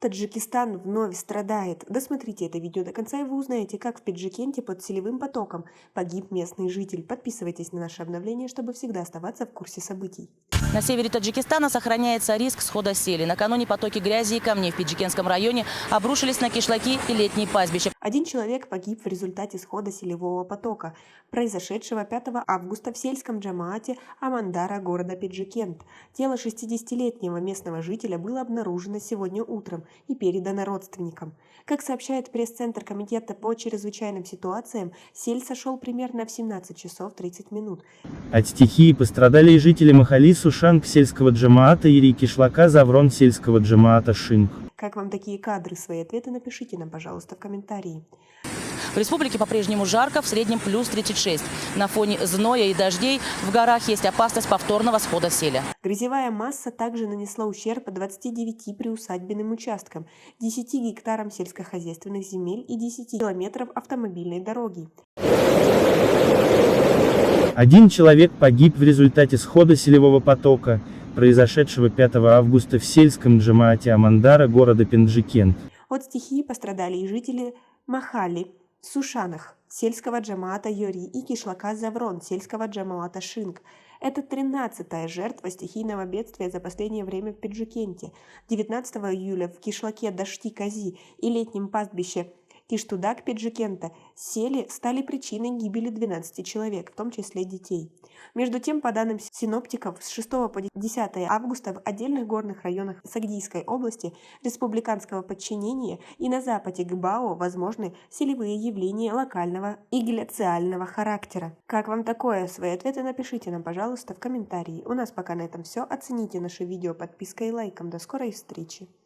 Таджикистан вновь страдает. Досмотрите это видео до конца, и вы узнаете, как в Пиджикенте под селевым потоком погиб местный житель. Подписывайтесь на наше обновление, чтобы всегда оставаться в курсе событий. На севере Таджикистана сохраняется риск схода сели. Накануне потоки грязи и камней в Пиджикенском районе обрушились на кишлаки и летние пастбища. Один человек погиб в результате схода селевого потока, произошедшего 5 августа в сельском джамаате Амандара города Пиджикент. Тело 60-летнего местного жителя было обнаружено сегодня утром и передано родственникам. Как сообщает пресс-центр Комитета по чрезвычайным ситуациям, сель сошел примерно в 17 часов 30 минут. От стихии пострадали и жители Махали Сушанг сельского джамаата и Кишлака Заврон сельского джамаата Шинг. Как вам такие кадры? Свои ответы напишите нам, пожалуйста, в комментарии. В республике по-прежнему жарко, в среднем плюс 36. На фоне зноя и дождей в горах есть опасность повторного схода сели. Грязевая масса также нанесла ущерб 29 приусадебным участкам, 10 гектарам сельскохозяйственных земель и 10 километров автомобильной дороги. Один человек погиб в результате схода селевого потока, произошедшего 5 августа в сельском джамаате Амандара города Пиджикент. От стихии пострадали и жители Махали, Сушанах, сельского джамаата Йори и Кишлака Заврон, сельского джамаата Шинг. Это 13-я жертва стихийного бедствия за последнее время в Пиджикенте. 19 июля в Кишлаке Дашти-Кази и летнем пастбище Киштудак Пиджикента сели стали причиной гибели 12 человек, в том числе детей. Между тем, по данным синоптиков, с 6 по 10 августа в отдельных горных районах Сагдийской области республиканского подчинения и на западе Гбао возможны селевые явления локального и гляциального характера. Как вам такое? Свои ответы напишите нам, пожалуйста, в комментарии. У нас пока на этом все. Оцените наше видео подпиской и лайком. До скорой встречи!